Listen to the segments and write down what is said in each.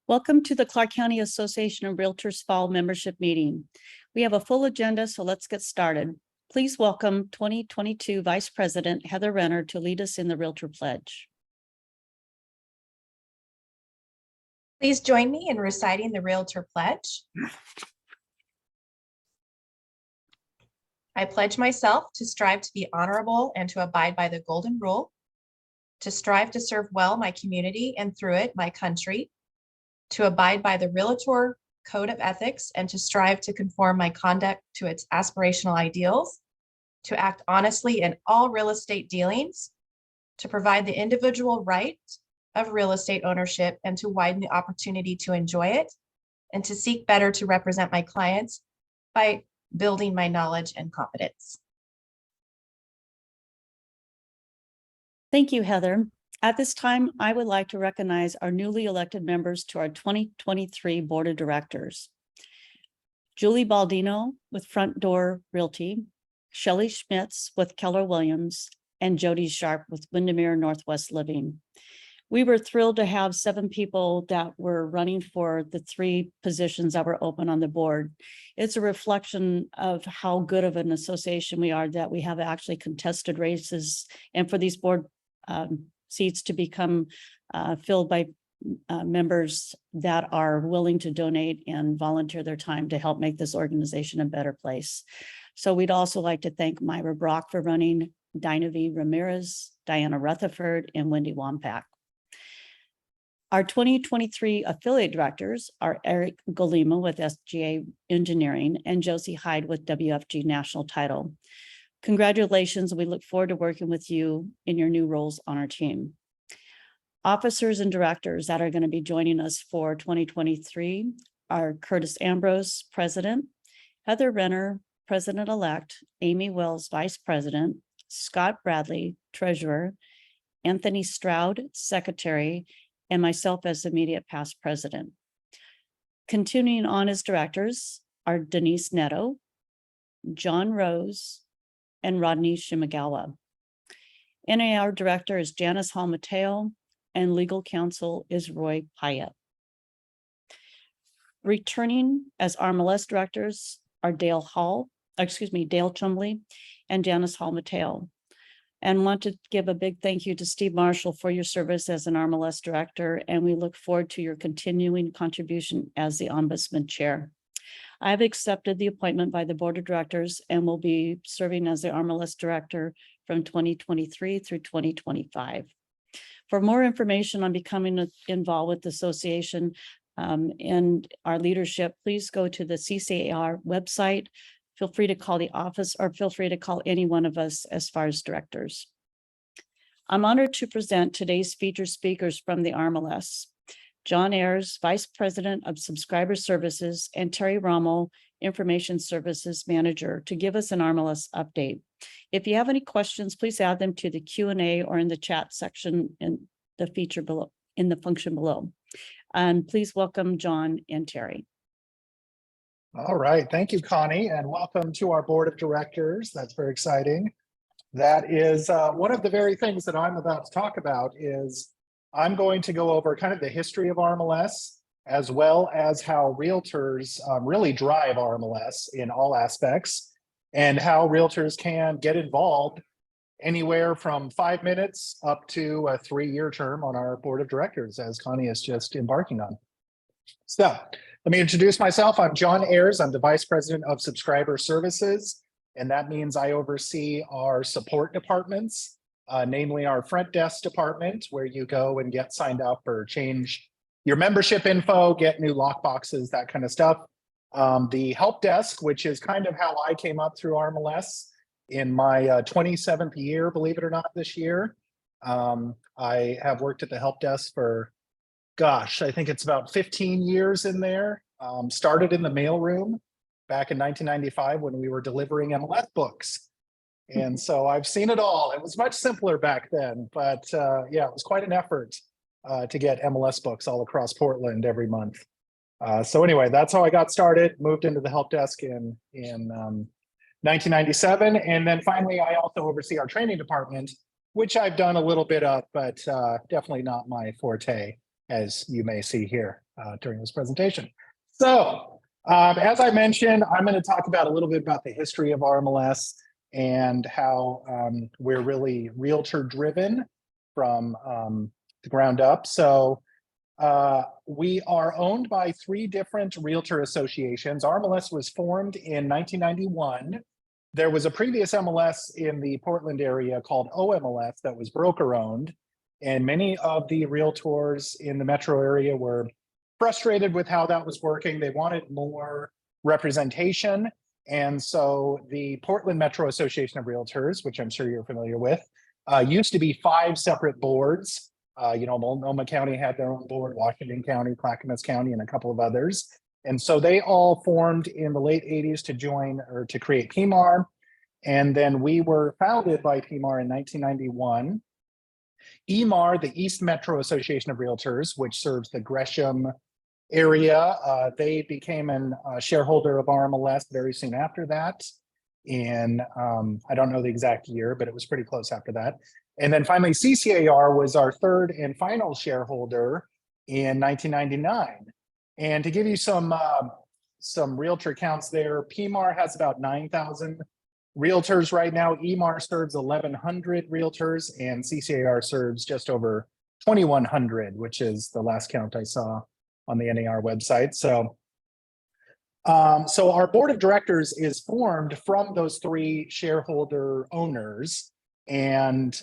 Welcome to the Clark County Association of Realtors Fall Membership Meeting. We have a full agenda, so let's get started. Please welcome 2022 Vice President Heather Renner to lead us in the Realtor Pledge. Please join me in reciting the Realtor Pledge. I pledge myself to strive to be honorable and to abide by the Golden Rule, to strive to serve well my community and through it my country, to abide by the Realtor Code of Ethics and to strive to conform my conduct to its aspirational ideals, to act honestly in all real estate dealings, to provide the individual right of real estate ownership and to widen the opportunity to enjoy it, and to seek better to represent my clients by building my knowledge and competence. Thank you, Heather. At this time, I would like to recognize our newly elected members to our 2023 Board of Directors. Julie Baldino with Front Door Realty, Shelley Schmitz with Keller Williams, and Jody Sharp with Windermere Northwest Living. We were thrilled to have 7 people that were running for the 3 positions that were open on the board. It's a reflection of how good of an association we are that we have actually contested races, and for these board seats to become filled by members that are willing to donate and volunteer their time to help make this organization a better place. So we'd also like to thank Myra Brock for running, Dinah V. Ramirez, Diana Rutherford, and Wendy Wampak. Our 2023 affiliate directors are Eric Golema with SGA Engineering and Josie Hyde with WFG National Title. Congratulations. We look forward to working with you in your new roles on our team. Officers and directors that are going to be joining us for 2023 are Curtis Ambrose, President, Heather Renner, President-elect, Amy Wells, Vice President, Scott Bradley, Treasurer, Anthony Stroud, Secretary, and myself as immediate past president. Continuing on as directors are Denise Netto, John Rose, and Rodney Shimagawa. NAR director is Janice Hall Mateo, and legal counsel is Roy Pyatt. Returning as RMLS directors are Dale Chumley and Janice Hall Mateo. And want to give a big thank you to Steve Marshall for your service as an RMLS director, and we look forward to your continuing contribution as the Ombudsman Chair. I have accepted the appointment by the Board of Directors and will be serving as the RMLS Director from 2023 through 2025. For more information on becoming involved with the association and our leadership, please go to the CCAR website. Feel free to call the office or feel free to call any one of us as far as directors. I'm honored to present today's featured speakers from the RMLS. John Ayers, Vice President of Subscriber Services, and Terry Rommel, Information Services Manager, to give us an RMLS update. If you have any questions, please add them to the Q&A or in the chat section in the feature below, in the function below. And please welcome John and Terry. All right, thank you, Connie, and welcome to our Board of Directors. That's very exciting. That is one of the very things that I'm about to talk about is I'm going to go over kind of the history of RMLS, as well as how realtors really drive RMLS in all aspects, and how realtors can get involved anywhere from 5 minutes up to a 3-year term on our Board of Directors, as Connie is just embarking on. So let me introduce myself. I'm John Ayers. I'm the Vice President of Subscriber Services, and that means I oversee our support departments, namely our front desk department, where you go and get signed up or change your membership info, get new lock boxes, that kind of stuff. The help desk, which is kind of how I came up through RMLS in my 27th year, believe it or not, this year. I have worked at the help desk for, gosh, I think it's about 15 years in there. Started in the mailroom back in 1995 when we were delivering MLS books. And so I've seen it all. It was much simpler back then, but yeah, it was quite an effort to get MLS books all across Portland every month. So anyway, that's how I got started, moved into the help desk in 1997. And then finally, I also oversee our training department, which I've done a little bit of, but definitely not my forte, as you may see here. during this presentation. So as I mentioned, I'm going to talk about a little bit about the history of RMLS and how we're really realtor driven from the ground up. So we are owned by 3 different realtor associations. RMLS was formed in 1991. There was a previous MLS in the Portland area called OMLS that was broker owned. And many of the realtors in the metro area were frustrated with how that was working. They wanted more representation. And so the Portland Metro Association of Realtors, which I'm sure you're familiar with, used to be 5 separate boards. Multnomah County had their own board, Washington County, Clackamas County, and a couple of others. And so they all formed in the late 80s to join or to create PMAR. And then we were founded by PMAR in 1991. EMAR, the East Metro Association of Realtors, which serves the Gresham area, they became a shareholder of RMLS very soon after that. In I don't know the exact year, but it was pretty close after that. And then finally, CCAR was our 3rd and final shareholder in 1999. And to give you some realtor counts there, PMAR has about 9,000 realtors right now. EMAR serves 1,100 realtors, and CCAR serves just over 2,100, which is the last count I saw on the NAR website. So our board of directors is formed from those 3 shareholder owners, and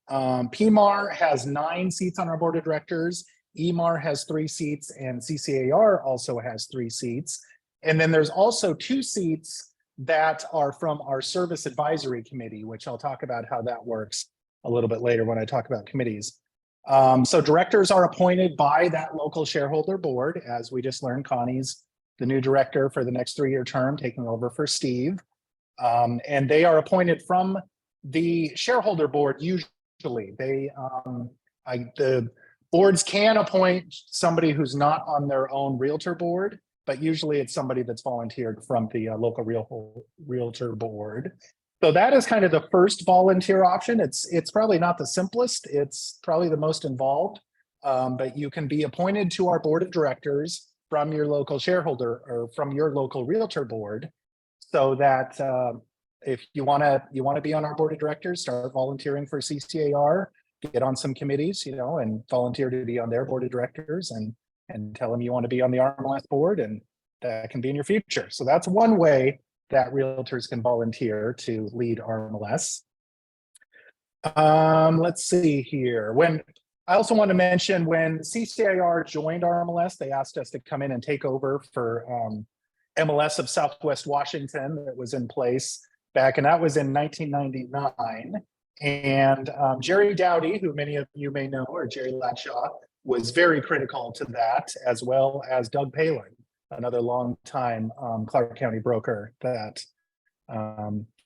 PMAR has 9 seats on our board of directors. EMAR has 3 seats, and CCAR also has 3 seats. And then there's also 2 seats that are from our service advisory committee, which I'll talk about how that works a little bit later when I talk about committees. So directors are appointed by that local shareholder board. As we just learned, Connie's the new director for the next 3-year term, taking over for Steve. And they are appointed from the shareholder board. Usually the boards can appoint somebody who's not on their own realtor board, but usually it's somebody that's volunteered from the local realtor board. So that is kind of the first volunteer option. It's probably not the simplest. It's probably the most involved, but you can be appointed to our board of directors from your local shareholder or from your local realtor board, so that if you want to be on our board of directors, start volunteering for CCAR, get on some committees, and volunteer to be on their board of directors, and tell them you want to be on the RMLS board, and that can be in your future. So that's one way that realtors can volunteer to lead RMLS. Let's see here. I also want to mention when CCAR joined RMLS, they asked us to come in and take over for MLS of Southwest Washington that was in place back, and that was in 1999. And Jerry Dowdy, who many of you may know, or Jerry Latshaw, was very critical to that, as well as Doug Palin, another longtime Clark County broker that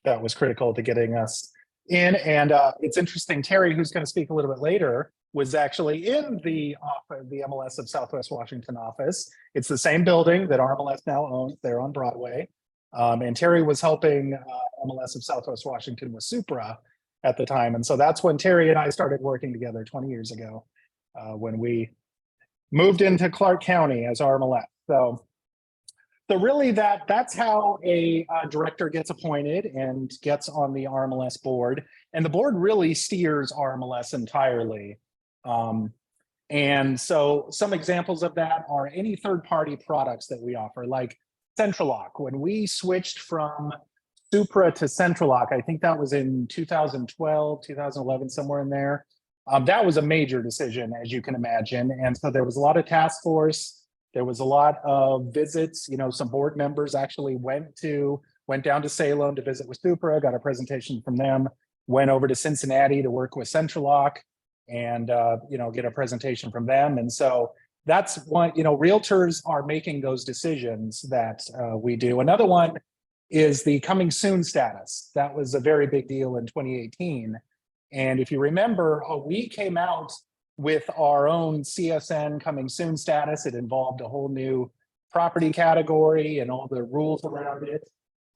was critical to getting us in. And it's interesting, Terry, who's going to speak a little bit later, was actually in the MLS of Southwest Washington office. It's the same building that RMLS now owns there on Broadway. And Terry was helping MLS of Southwest Washington with Supra at the time. And so that's when Terry and I started working together 20 years ago, when we moved into Clark County as RMLS. So really that's how a director gets appointed and gets on the RMLS board. And the board really steers RMLS entirely. And so some examples of that are any third-party products that we offer, like CentralLock. When we switched from Supra to CentralLock, I think that was in 2012, 2011, somewhere in there. That was a major decision, as you can imagine. And so there was a lot of task force. There was a lot of visits. Some board members actually went down to Salem to visit with Supra, got a presentation from them, went over to Cincinnati to work with CentralLock, and get a presentation from them. And so that's one, realtors are making those decisions that we do. Another one is the coming soon status. That was a very big deal in 2018. And if you remember, we came out with our own CSN coming soon status. It involved a whole new property category and all the rules around it.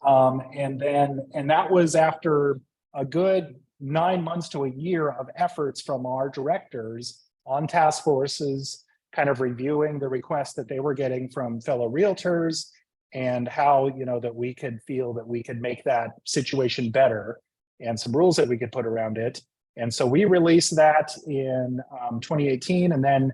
And that was after a good 9 months to a year of efforts from our directors on task forces kind of reviewing the requests that they were getting from fellow realtors and how, that we could feel that we could make that situation better and some rules that we could put around it. And so we released that in 2018. And then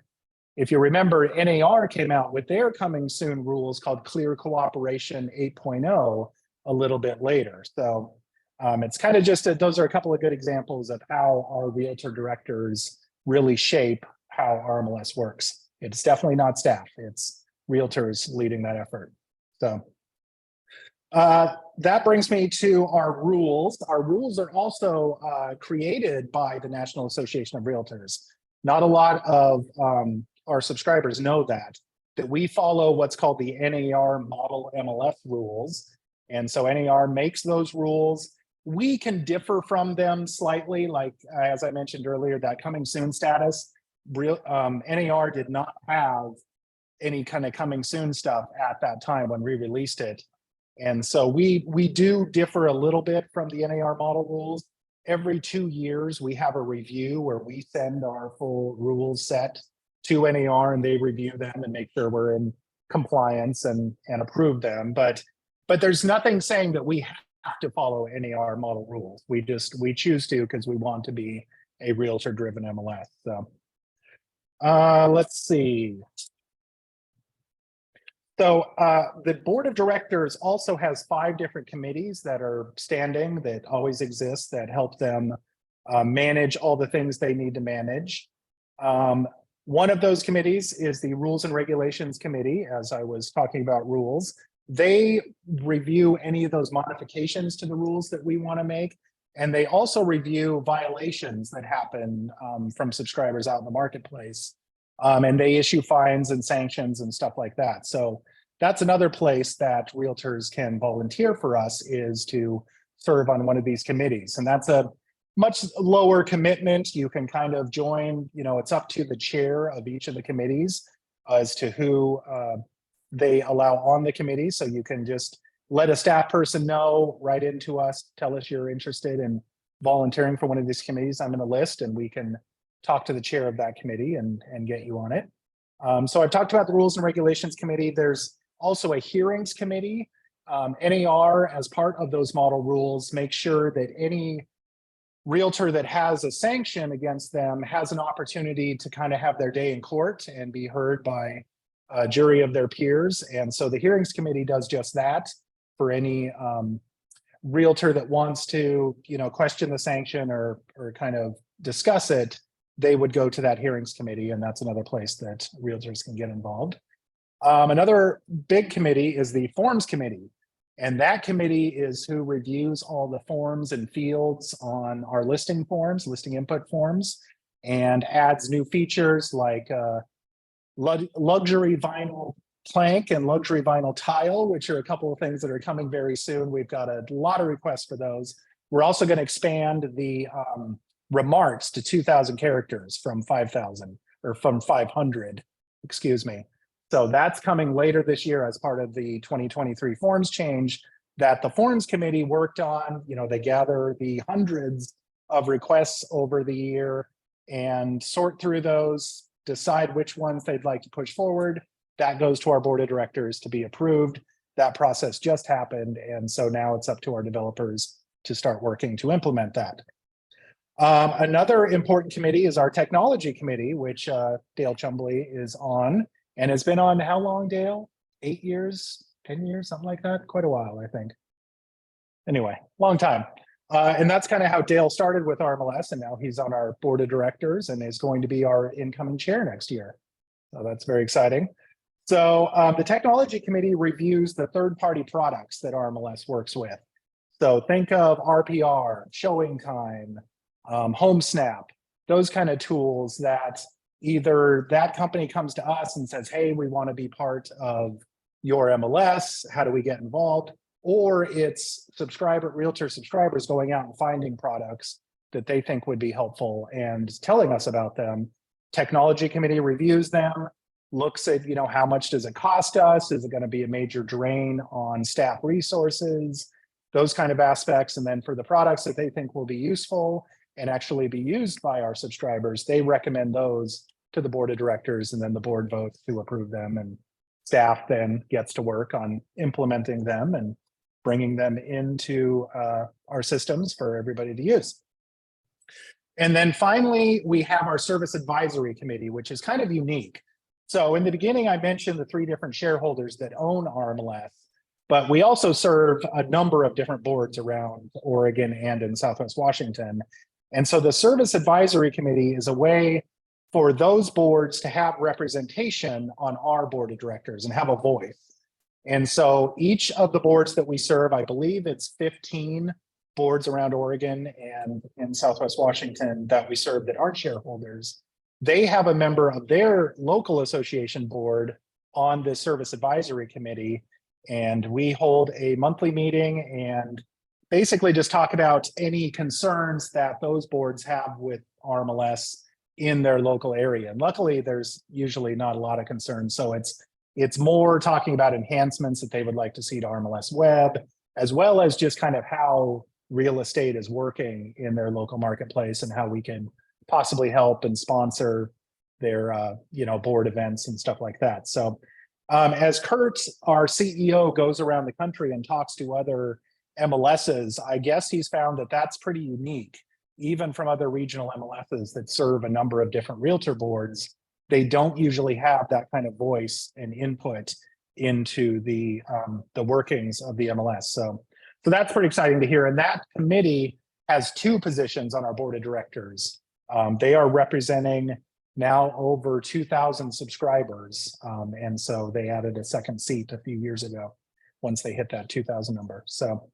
if you remember, NAR came out with their coming soon rules called Clear Cooperation 8.0 a little bit later. So it's kind of just, those are a couple of good examples of how our realtor directors really shape how RMLS works. It's definitely not staff, it's realtors leading that effort. So that brings me to our rules. Our rules are also created by the National Association of Realtors. Not a lot of our subscribers know that we follow what's called the NAR Model MLS rules. And so NAR makes those rules. We can differ from them slightly, like as I mentioned earlier, that coming soon status. NAR did not have any kind of coming soon stuff at that time when we released it. And so we do differ a little bit from the NAR model rules. Every 2 years, we have a review where we send our full rules set to NAR and they review them and make sure we're in compliance and approve them. But there's nothing saying that we have to follow NAR model rules. We choose to because we want to be a realtor driven MLS. So let's see. So the board of directors also has 5 different committees that are standing, that always exist, that help them manage all the things they need to manage. One of those committees is the Rules and Regulations Committee, as I was talking about rules. They review any of those modifications to the rules that we want to make. And they also review violations that happen from subscribers out in the marketplace. And they issue fines and sanctions and stuff like that. So that's another place that realtors can volunteer for us, is to serve on one of these committees. And that's a much lower commitment. You can kind of join, it's up to the chair of each of the committees as to who they allow on the committee. So you can just let a staff person know, write into us, tell us you're interested in volunteering for one of these committees. I'm in the list, and we can talk to the chair of that committee and get you on it. So I've talked about the Rules and Regulations Committee. There's also a hearings committee. NAR, as part of those model rules, makes sure that any realtor that has a sanction against them has an opportunity to kind of have their day in court and be heard by a jury of their peers. And so the hearings committee does just that for any realtor that wants to, question the sanction or kind of discuss it. They would go to that hearings committee, and that's another place that realtors can get involved. Another big committee is the forms committee. And that committee is who reviews all the forms and fields on our listing forms, listing input forms, and adds new features like luxury vinyl plank and luxury vinyl tile, which are a couple of things that are coming very soon. We've got a lot of requests for those. We're also going to expand the remarks to 2,000 characters from 5,000, or from 500, excuse me. So that's coming later this year as part of the 2023 forms change that the forms committee worked on. They gather the hundreds of requests over the year and sort through those, decide which ones they'd like to push forward. That goes to our board of directors to be approved. That process just happened. And so now it's up to our developers to start working to implement that. Another important committee is our technology committee, which Dale Chumbley is on. And it's been on how long, Dale? 8 years, 10 years, something like that? Quite a while, I think. Anyway, long time. And that's kind of how Dale started with RMLS, and now he's on our board of directors and is going to be our incoming chair next year. So that's very exciting. So the technology committee reviews the third-party products that RMLS works with. So think of RPR, Showing Time, HomeSnap, those kind of tools that either that company comes to us and says, hey, we want to be part of your MLS. How do we get involved? Or it's realtor subscribers going out and finding products that they think would be helpful and telling us about them. Technology committee reviews them, looks at, how much does it cost us? Is it going to be a major drain on staff resources? Those kind of aspects. And then for the products that they think will be useful and actually be used by our subscribers, they recommend those to the board of directors, and then the board votes to approve them, and staff then gets to work on implementing them and bringing them into our systems for everybody to use. And then finally, we have our service advisory committee, which is kind of unique. So in the beginning, I mentioned the 3 different shareholders that own RMLS, but we also serve a number of different boards around Oregon and in Southwest Washington. And so the service advisory committee is a way for those boards to have representation on our board of directors and have a voice. And so each of the boards that we serve, I believe it's 15 boards around Oregon and in Southwest Washington that we serve that aren't shareholders, they have a member of their local association board on the service advisory committee. And we hold a monthly meeting and basically just talk about any concerns that those boards have with RMLS in their local area. And luckily, there's usually not a lot of concerns. So it's more talking about enhancements that they would like to see to RMLS Web, as well as just kind of how real estate is working in their local marketplace and how we can possibly help and sponsor their board events and stuff like that. So as Kurt, our CEO, goes around the country and talks to other MLSs, I guess he's found that that's pretty unique. Even from other regional MLSs that serve a number of different realtor boards, they don't usually have that kind of voice and input into the workings of the MLS. So that's pretty exciting to hear. And that committee has 2 positions on our board of directors. They are representing now over 2,000 subscribers. And so they added a second seat a few years ago once they hit that 2,000 number. So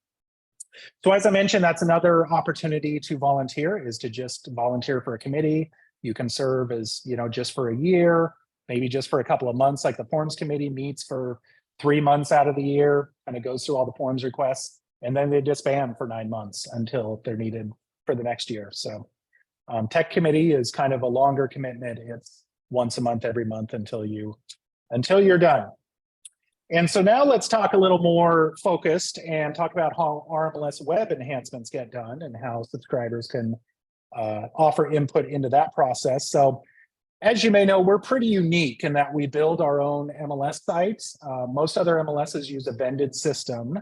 as I mentioned, that's another opportunity to volunteer, is to just volunteer for a committee. You can serve as, just for a year, maybe just for a couple of months, like the forms committee meets for 3 months out of the year, and it goes through all the forms requests, and then they disband for 9 months until they're needed for the next year. So tech committee is kind of a longer commitment. It's once a month, every month until you're done. And so now let's talk a little more focused and talk about how RMLS web enhancements get done and how subscribers can offer input into that process. So as you may know, we're pretty unique in that we build our own MLS sites. Most other MLSs use a vended system.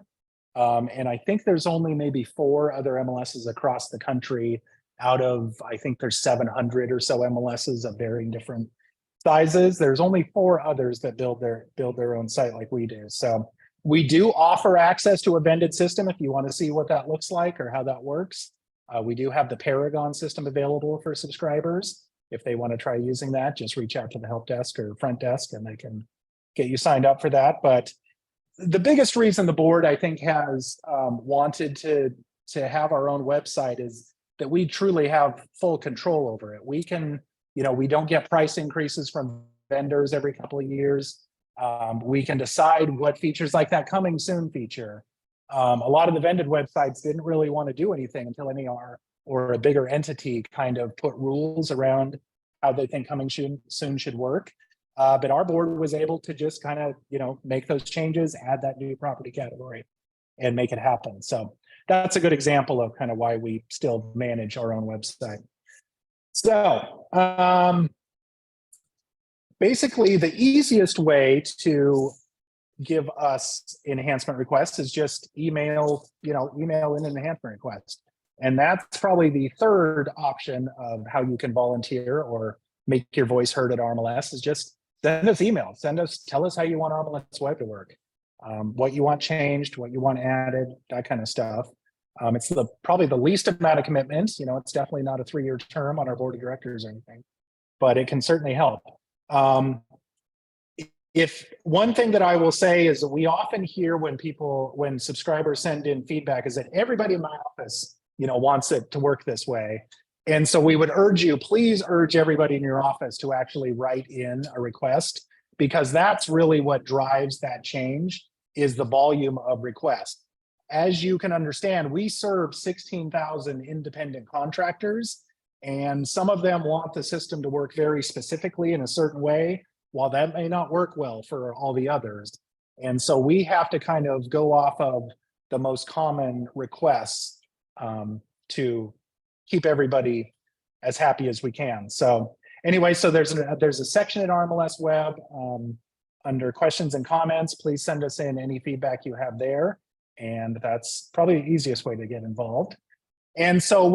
And I think there's only maybe 4 other MLSs across the country out of, I think there's 700 or so MLSs of varying different sizes. There's only 4 others that build their own site like we do. So we do offer access to a vended system if you want to see what that looks like or how that works. We do have the Paragon system available for subscribers. If they want to try using that, just reach out to the help desk or front desk and they can get you signed up for that. But the biggest reason the board, I think, has wanted to have our own website is that we truly have full control over it. We can, we don't get price increases from vendors every couple of years. We can decide what features, like that coming soon feature. A lot of the vended websites didn't really want to do anything until NAR or a bigger entity kind of put rules around how they think coming soon should work. But our board was able to just kind of, make those changes, add that new property category and make it happen. So that's a good example of kind of why we still manage our own website. So basically the easiest way to give us enhancement requests is just email in an enhancement request. And that's probably the third option of how you can volunteer or make your voice heard at RMLS, is just send us email, tell us how you want RMLS web to work, what you want changed, what you want added, that kind of stuff. It's probably the least amount of commitment. It's definitely not a 3-year term on our board of directors or anything, but it can certainly help. If one thing that I will say is that we often hear when subscribers send in feedback is that everybody in my office, wants it to work this way. And so we would please urge everybody in your office to actually write in a request, because that's really what drives that change, is the volume of requests. As you can understand, we serve 16,000 independent contractors, and some of them want the system to work very specifically in a certain way, while that may not work well for all the others. And so we have to kind of go off of the most common requests to keep everybody as happy as we can. So, anyway, so there's a section at RMLS Web under questions and comments. Please send us in any feedback you have there. And that's probably the easiest way to get involved. And so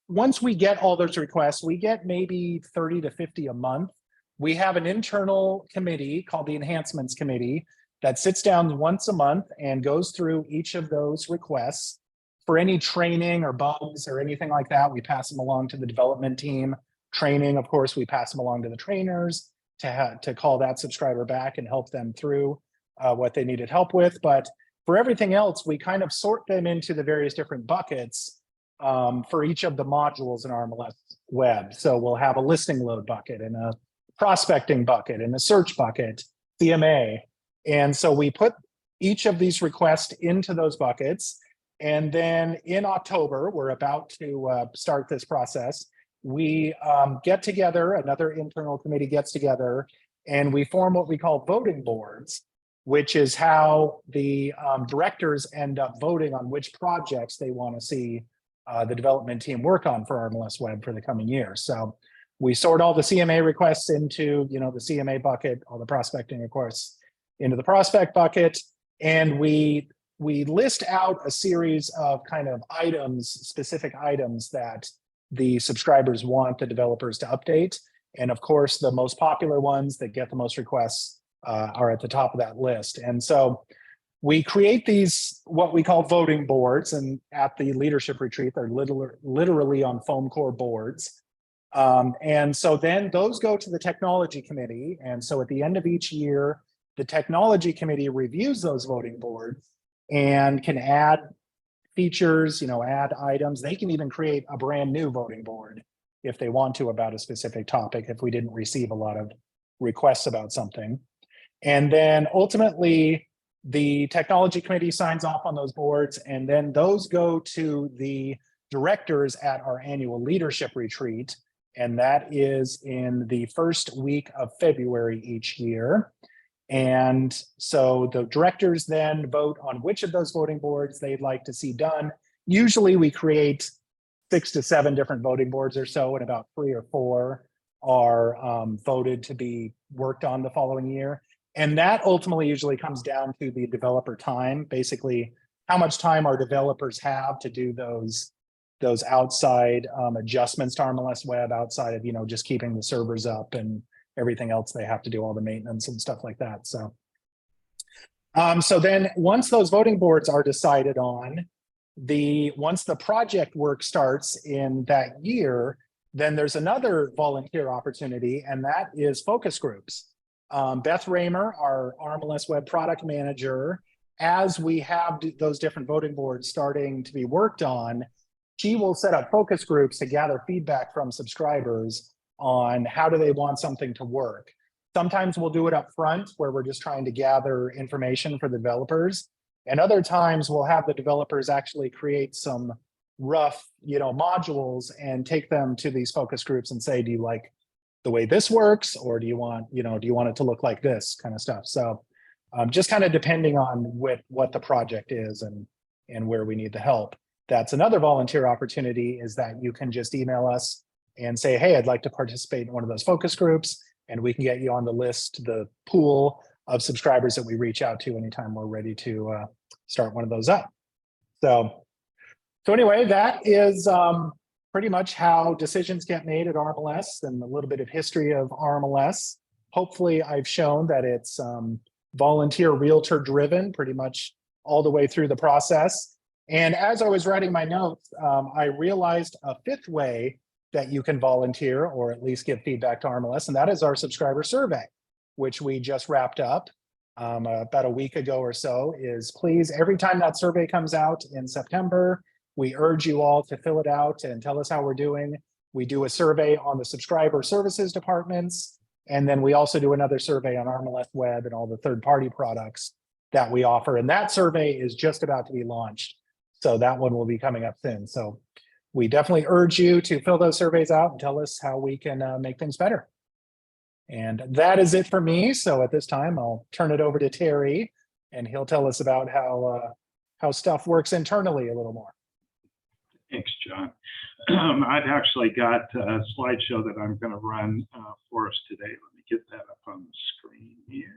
once we get all those requests, we get maybe 30 to 50 a month. We have an internal committee called the Enhancements Committee that sits down once a month and goes through each of those requests. For any training or bugs or anything like that, we pass them along to the development team. Training, of course, we pass them along to the trainers to call that subscriber back and help them through what they needed help with. But for everything else, we kind of sort them into the various different buckets for each of the modules in RMLS Web. So we'll have a listing load bucket and a prospecting bucket and a search bucket, CMA. And so we put each of these requests into those buckets. And then in October, we're about to start this process. We get together, another internal committee gets together, and we form what we call voting boards, which is how the directors end up voting on which projects they want to see the development team work on for RMLS Web for the coming year. So we sort all the CMA requests into, the CMA bucket, all the prospecting requests into the prospect bucket, and we list out a series of kind of items, specific items that the subscribers want the developers to update. And of course, the most popular ones that get the most requests are at the top of that list. And so we create these, what we call voting boards, and at the leadership retreat, they're literally on foam core boards. And so then those go to the technology committee. And so at the end of each year, the technology committee reviews those voting boards and can add features, add items. They can even create a brand new voting board if they want to about a specific topic, if we didn't receive a lot of requests about something. And then ultimately, the technology committee signs off on those boards, and then those go to the directors at our annual leadership retreat. And that is in the first week of February each year. And so the directors then vote on which of those voting boards they'd like to see done. Usually we create 6 to 7 different voting boards or so, and about 3 or 4 are voted to be worked on the following year. And that ultimately usually comes down to the developer time, basically how much time our developers have to do those outside adjustments to RMLS Web, outside of, just keeping the servers up and everything else they have to do, all the maintenance and stuff like that. So, so then once those voting boards are decided on, once the project work starts in that year, then there's another volunteer opportunity, and that is focus groups. Beth Raymer, our RMLS Web product manager, as we have those different voting boards starting to be worked on, she will set up focus groups to gather feedback from subscribers on how do they want something to work. Sometimes we'll do it up front where we're just trying to gather information for the developers. And other times we'll have the developers actually create some rough, modules and take them to these focus groups and say, do you like the way this works? Or do you want it to look like this kind of stuff? So just kind of depending on what the project is and where we need the help. That's another volunteer opportunity, is that you can just email us and say, hey, I'd like to participate in one of those focus groups, and we can get you on the list, the pool of subscribers that we reach out to anytime we're ready to start one of those up. So anyway, that is pretty much how decisions get made at RMLS and a little bit of history of RMLS. Hopefully I've shown that it's volunteer realtor driven pretty much all the way through the process. And as I was writing my notes, I realized a 5th way that you can volunteer or at least give feedback to RMLS, and that is our subscriber survey, which we just wrapped up about a week ago or so. Is please, every time that survey comes out in September, we urge you all to fill it out and tell us how we're doing. We do a survey on the subscriber services departments, and then we also do another survey on RMLS Web and all the third-party products that we offer. And that survey is just about to be launched, so that one will be coming up soon. So we definitely urge you to fill those surveys out and tell us how we can make things better. And that is it for me. So at this time, I'll turn it over to Terry, and he'll tell us about how stuff works internally a little more. Thanks, John. I've actually got a slideshow that I'm going to run for us today. Let me get that up on the screen here.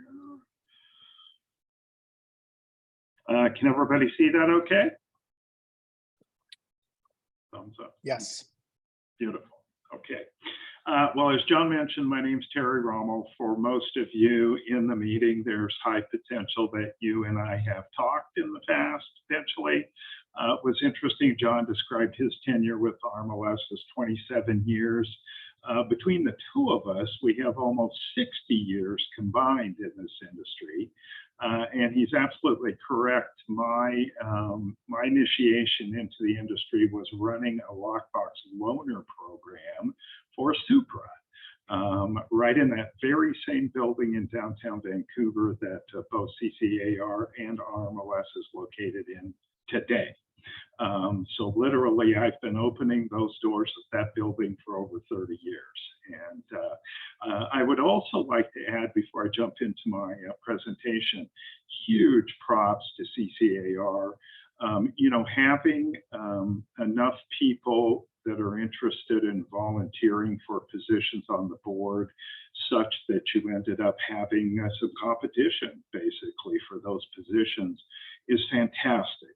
Can everybody see that okay? Thumbs up. Yes. Beautiful. Okay. Well, as John mentioned, my name's Terry Rommel. For most of you in the meeting, there's high potential that you and I have talked in the past, potentially. It was interesting, John described his tenure with RMLS as 27 years. Between the two of us, we have almost 60 years combined in this industry. And he's absolutely correct. My initiation into the industry was running a lockbox loaner program for Supra, right in that very same building in downtown Vancouver that both CCAR and RMLS is located in today. So literally, I've been opening those doors of that building for over 30 years. And I would also like to add, before I jump into my presentation, huge props to CCAR. You know, having enough people that are interested in volunteering for positions on the board, such that you ended up having some competition, basically, for those positions, is fantastic.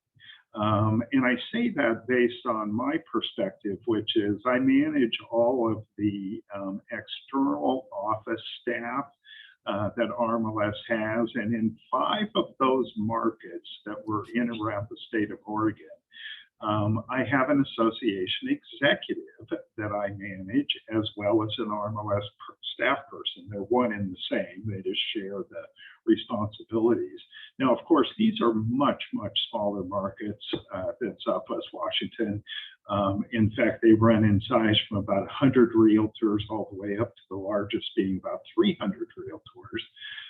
And I say that based on my perspective, which is I manage all of the external office staff that RMLS has. And in 5 of those markets that were in and around the state of Oregon, I have an association executive that I manage, as well as an RMLS staff person. They're one and the same. They just share the responsibilities. Now, of course, these are much, much smaller markets than Southwest Washington. In fact, they run in size from about 100 realtors all the way up to the largest being about 300 realtors.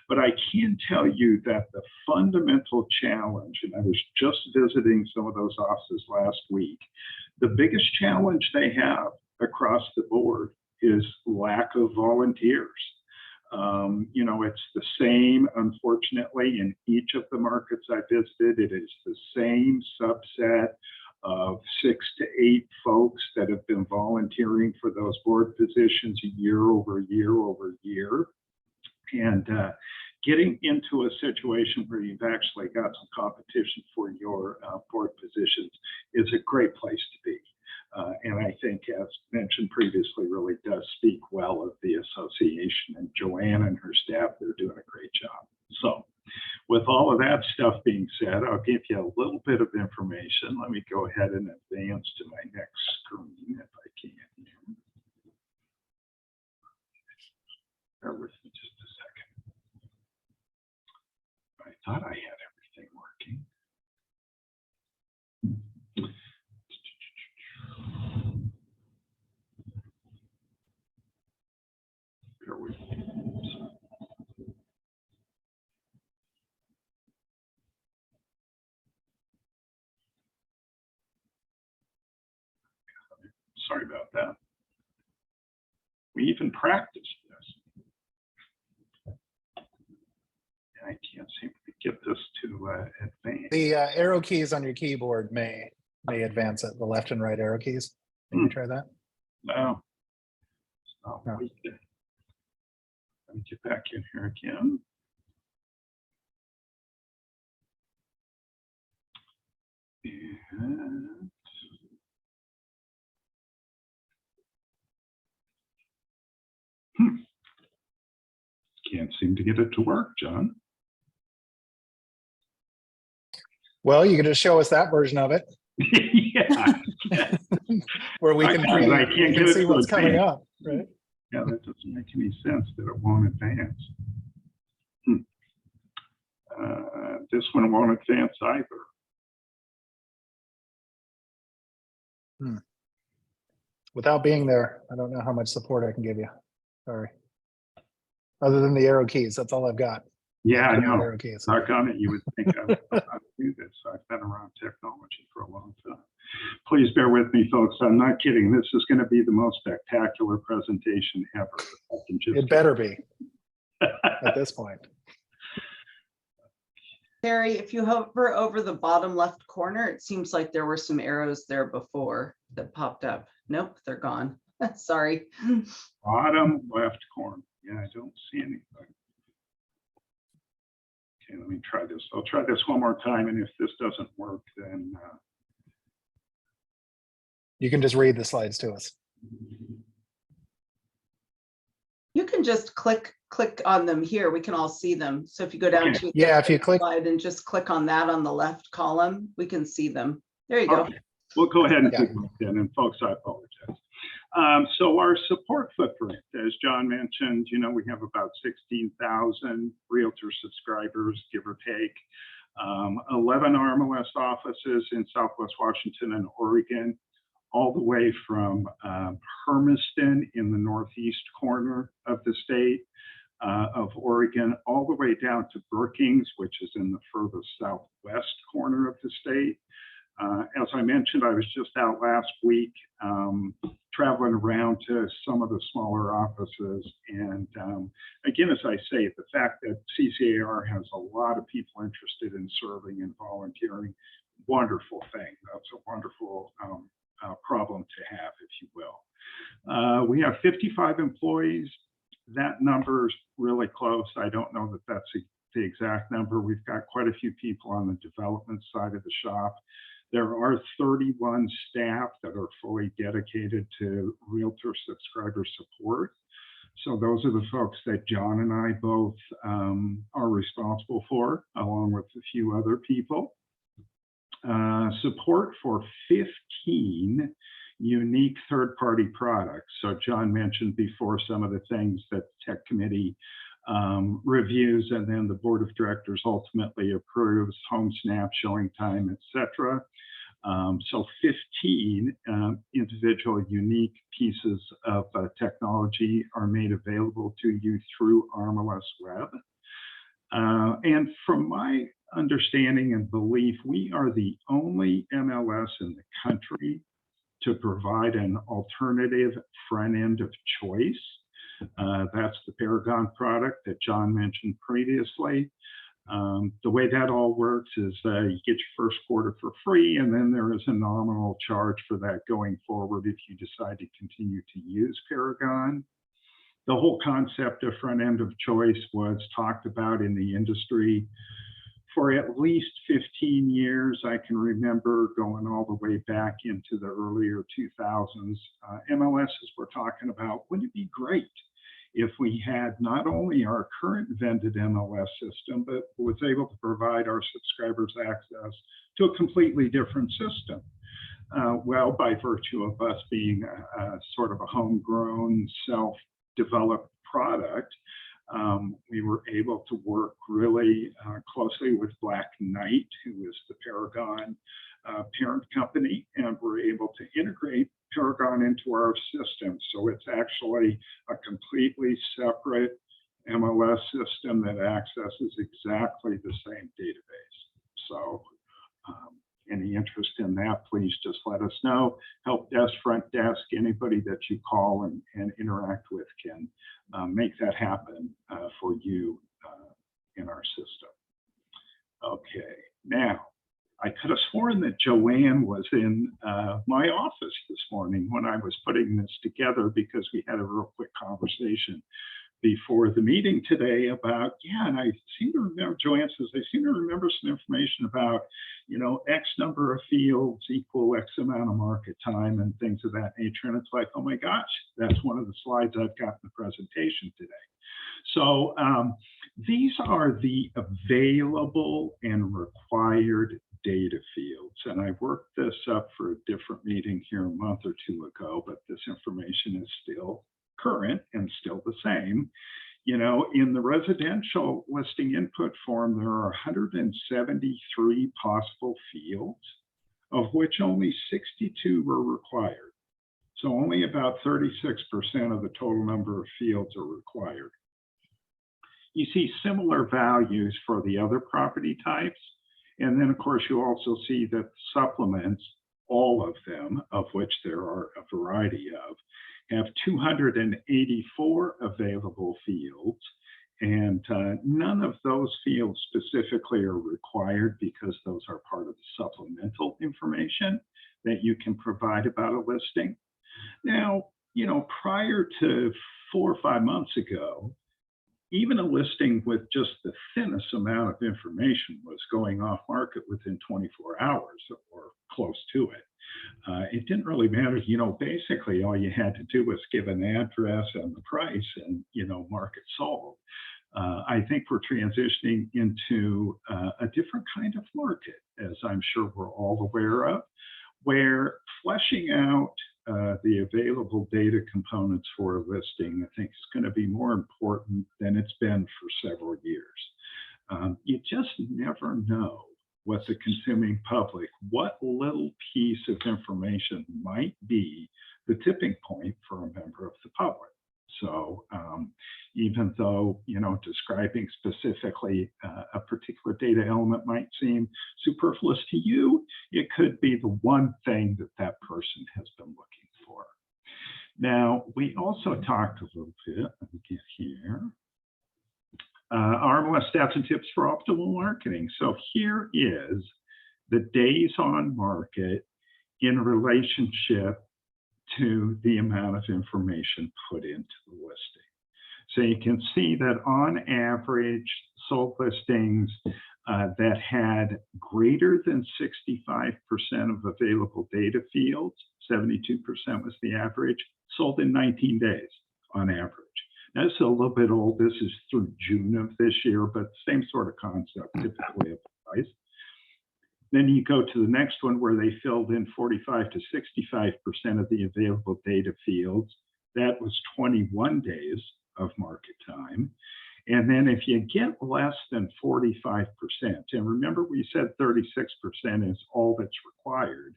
But I can tell you that the fundamental challenge, and I was just visiting some of those offices last week, the biggest challenge they have across the board is lack of volunteers. You know, it's the same, unfortunately, in each of the markets I visited. It is the same subset of 6 to 8 folks that have been volunteering for those board positions year over year over year. And getting into a situation where you've actually got some competition for your board positions is a great place to be. And I think, as mentioned previously, really does speak well of the association. And Joanne and her staff, they're doing a great job. So with all of that stuff being said, I'll give you a little bit of information. Let me go ahead and advance to my next screen if I can. Bear with me just a second. I thought I had everything working. Bear with me. Sorry about that. We even practiced this. I can't seem to get this to advance. The arrow keys on your keyboard may advance it, the left and right arrow keys. Can you try that? No. Oh, No. wait there. Let me get back in here again. And can't seem to get it to work, John. Well, you can just show us that version of it Yeah. where we can, Sometimes I can't get it see to what's coming advance. up, right? Yeah, that doesn't make any sense that it won't advance. This one won't advance either. Without being there, I don't know how much support I can give you. Sorry. Other than the arrow keys, that's all I've got. Yeah, I know. Arrow keys. Knock on it, you would think I would know how to do this. I've been around technology for a long time. Please bear with me, folks. I'm not kidding. This is going to be the most spectacular presentation ever. I can just It better be at this point. Terry, if you hover over the bottom left corner, it seems like there were some arrows there before. that popped up. Nope, they're gone. Sorry. Bottom left corner. Yeah, I don't see anything. Okay, let me try this. I'll try this one more time, and if this doesn't work, then You can just read the slides to us. You can just click on them here. We can all see them. So if you go down Okay. to Yeah, the if you click, slide and just click on that on the left column, we can see them. There you go. okay. We'll go ahead and Yeah. do that then. And folks, I apologize. So our support footprint, as John mentioned, you know, we have about 16,000 Realtor subscribers, give or take. 11 RMLS offices in Southwest Washington and Oregon, all the way from Hermiston in the northeast corner of the state of Oregon, all the way down to Brookings, which is in the furthest southwest corner of the state. As I mentioned, I was just out last week traveling around to some of the smaller offices. And again, as I say, the fact that CCAR has a lot of people interested in serving and volunteering, wonderful thing. That's a wonderful problem to have, if you will. We have 55 employees. That number is really close. I don't know that that's the exact number. We've got quite a few people on the development side of the shop. There are 31 staff that are fully dedicated to Realtor subscriber support. So those are the folks that John and I both are responsible for, along with a few other people. Support for 15 unique third-party products. So John mentioned before some of the things that the tech committee reviews and then the board of directors ultimately approves: home snap, showing time, etc. So 15 individual unique pieces of technology are made available to you through RMLS Web. And from my understanding and belief, we are the only MLS in the country to provide an alternative front end of choice. That's the Paragon product that John mentioned previously. The way that all works is you get your first quarter for free, and then there is a nominal charge for that going forward if you decide to continue to use Paragon. The whole concept of front end of choice was talked about in the industry for at least 15 years. I can remember going all the way back into the earlier 2000s. MLSs were talking about, wouldn't it be great if we had not only our current vended MLS system, but was able to provide our subscribers access to a completely different system. Well, by virtue of us being a sort of a homegrown, self-developed product, we were able to work really closely with Black Knight, who is the Paragon parent company, and we're able to integrate Paragon into our system. So it's actually a completely separate MLS system that accesses exactly the same database. So any interest in that, please just let us know. Help desk, front desk, anybody that you call and interact with can make that happen for you in our system. Okay, now, I could have sworn that Joanne was in my office this morning when I was putting this together, because we had a real quick conversation before the meeting today about, yeah, and I seem to remember, Joanne says, I seem to remember some information about, you know, X number of fields equal X amount of market time and things of that nature. And it's like, oh my gosh, that's one of the slides I've got in the presentation today. So these are the available and required data fields. And I worked this up for a different meeting here a month or two ago, but this information is still current and still the same. You know, in the residential listing input form, there are 173 possible fields, of which only 62 were required. So only about 36% of the total number of fields are required. You see similar values for the other property types. And then, of course, you also see that supplements, all of them, of which there are a variety of, have 284 available fields. And none of those fields specifically are required because those are part of the supplemental information. that you can provide about a listing. Now, prior to 4 or 5 months ago, even a listing with just the thinnest amount of information was going off market within 24 hours or close to it. It didn't really matter, basically all you had to do was give an address and the price and, market sold. I think we're transitioning into a different kind of market, as I'm sure we're all aware of, where fleshing out the available data components for a listing, I think, is going to be more important than it's been for several years. You just never know what the consuming public, what little piece of information might be the tipping point for a member of the public. So even though, describing specifically a particular data element might seem superfluous to you, it could be the one thing that that person has been looking for. Now, we also talked a little bit, let me get here, RMLS stats and tips for optimal marketing. So here is the days on market in relationship to the amount of information put into the listing. So you can see that on average, sold listings that had greater than 65% of available data fields, 72% was the average, sold in 19 days on average. Now, this is a little bit old. This is through June of this year, but same sort of concept typically applies. Then you go to the next one where they filled in 45 to 65% of the available data fields. That was 21 days of market time. And then if you get less than 45%, and remember we said 36% is all that's required,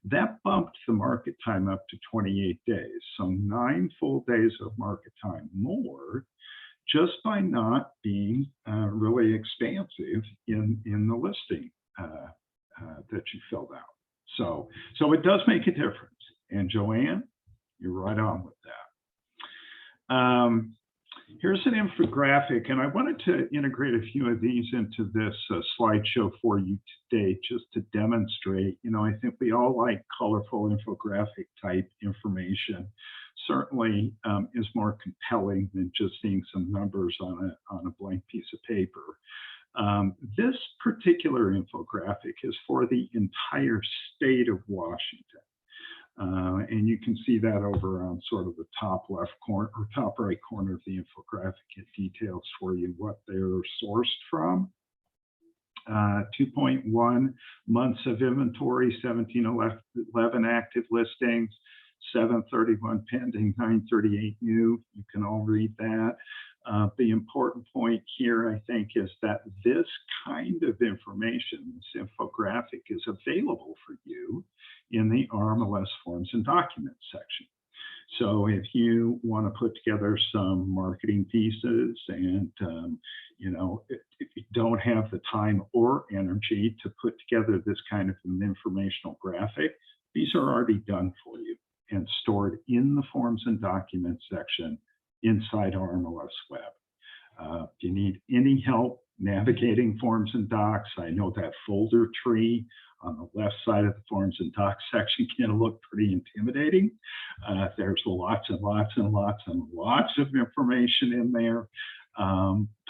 that bumped the market time up to 28 days. So 9 full days of market time more, just by not being really expansive in the listing that you filled out. So it does make a difference. And Joanne, you're right on with that. Here's an infographic, and I wanted to integrate a few of these into this slideshow for you today, just to demonstrate, I think we all like colorful infographic type information. Certainly is more compelling than just seeing some numbers on a blank piece of paper. This particular infographic is for the entire state of Washington. And you can see that over on sort of the top left corner or top right corner of the infographic. It details for you what they're sourced from. 2.1 months of inventory, 1711 active listings, 731 pending, 938 new. You can all read that. The important point here, I think, is that this kind of information, this infographic, is available for you in the RMLS Forms and Documents section. So if you want to put together some marketing pieces and, if you don't have the time or energy to put together this kind of an informational graphic, these are already done for you and stored in the Forms and Documents section inside RMLS Web. If you need any help navigating Forms and Docs, I know that folder tree on the left side of the Forms and Docs section can look pretty intimidating. There's lots and lots and lots and lots of information in there.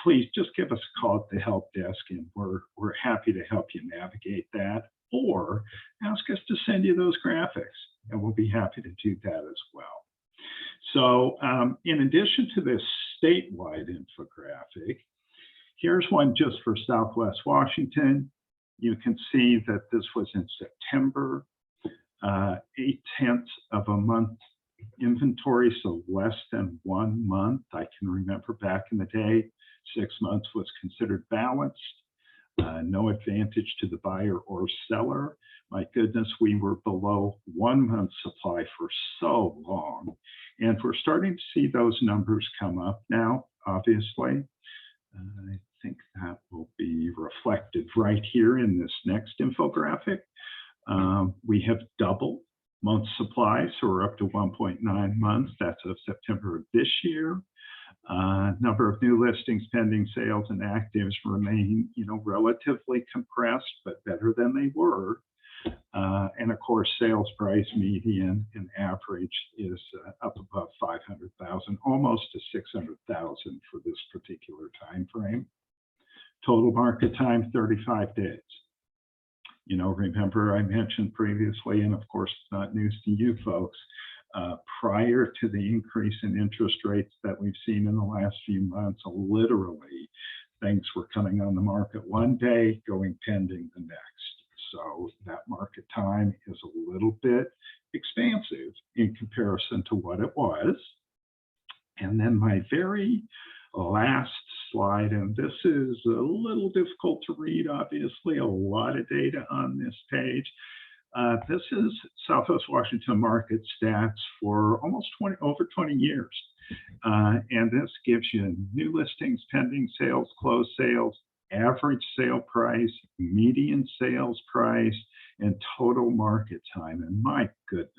Please just give us a call at the help desk, and we're happy to help you navigate that, or ask us to send you those graphics, and we'll be happy to do that as well. So in addition to this statewide infographic, here's one just for Southwest Washington. You can see that this was in September, 0.8 of a month inventory, so less than 1 month. I can remember back in the day, 6 months was considered balanced. No advantage to the buyer or seller. My goodness, we were below 1 month's supply for so long. And we're starting to see those numbers come up now, obviously. I think that will be reflected right here in this next infographic. We have doubled month supply, so we're up to 1.9 months. That's of September of this year. Number of new listings, pending sales, and actives remain, relatively compressed, but better than they were. And of course, sales price median and average is up above 500,000, almost to 600,000 for this particular time frame. Total market time, 35 days. You know, remember I mentioned previously, and of course, it's not news to you folks, prior to the increase in interest rates that we've seen in the last few months, literally things were coming on the market one day, going pending the next. So that market time is a little bit expansive in comparison to what it was. And then my very last slide, and this is a little difficult to read, obviously, a lot of data on this page. This is Southwest Washington market stats for almost over 20 years. And this gives you new listings, pending sales, closed sales, average sale price, median sales price, and total market time. And my goodness,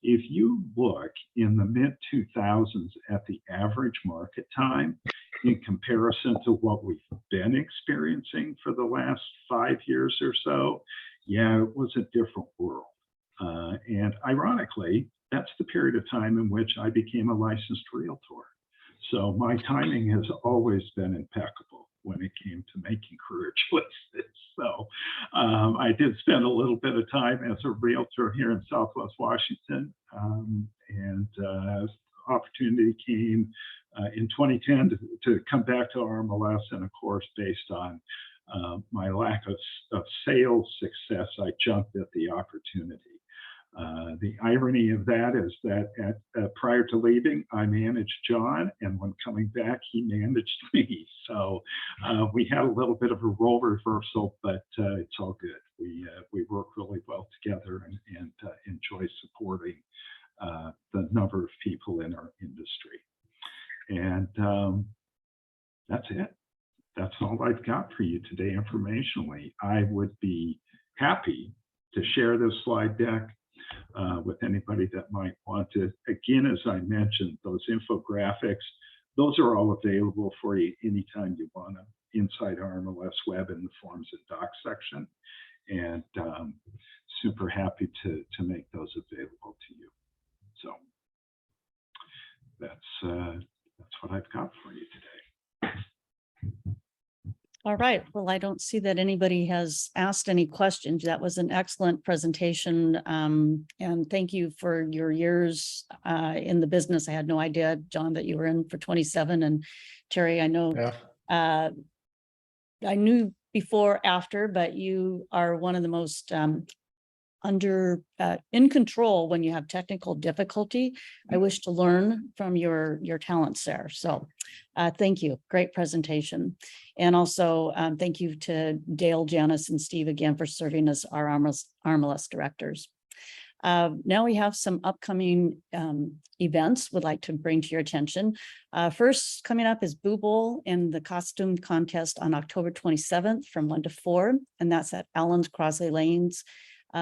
if you look in the mid-2000s at the average market time in comparison to what we've been experiencing for the last 5 years or so, yeah, it was a different world. And ironically, that's the period of time in which I became a licensed realtor. So my timing has always been impeccable when it came to making career choices. So I did spend a little bit of time as a realtor here in Southwest Washington, and opportunity came in 2010 to come back to RMLS, and of course, based on my lack of sales success, I jumped at the opportunity. The irony of that is that prior to leaving, I managed John, and when coming back, he managed me. So we had a little bit of a role reversal, but it's all good. We work really well together and enjoy supporting the number of people in our industry. And that's it. That's all I've got for you today informationally. I would be happy to share this slide deck with anybody that might want to. Again, as I mentioned, those infographics, those are all available for you anytime you want them inside RMLS Web in the Forms and Docs section. And super happy to make those available to you. So that's what I've got for you today. All right. Well, I don't see that anybody has asked any questions. That was an excellent presentation. And thank you for your years in the business. I had no idea, John, that you were in for 27. And Terry, I know I knew before, after, but you are one of the most in control when you have technical difficulty. I wish to learn from your talents there. So thank you. Great presentation. And also thank you to Dale, Janice, and Steve again for serving as our RMLS directors. Now we have some upcoming events we'd like to bring to your attention. First coming up is Boo Bowl in the costume contest on October 27th from 1 to 4, and that's at Allen's Crosley Lanes.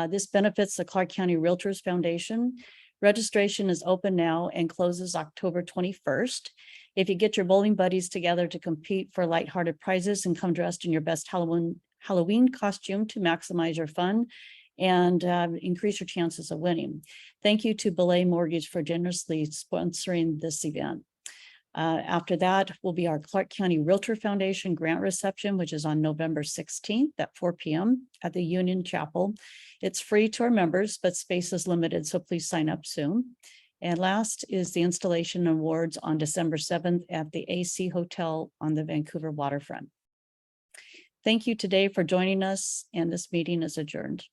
This benefits the Clark County Realtors Foundation. Registration is open now and closes October 21st. If you get your bowling buddies together to compete for lighthearted prizes and come dressed in your best Halloween costume to maximize your fun and increase your chances of winning. Thank you to Belay Mortgage for generously sponsoring this event. After that will be our Clark County Realtor Foundation grant reception, which is on November 16th at 4 p.m. at the Union Chapel. It's free to our members, but space is limited, so please sign up soon. And last is the installation awards on December 7th at the AC Hotel on the Vancouver waterfront. Thank you today for joining us, and this meeting is adjourned.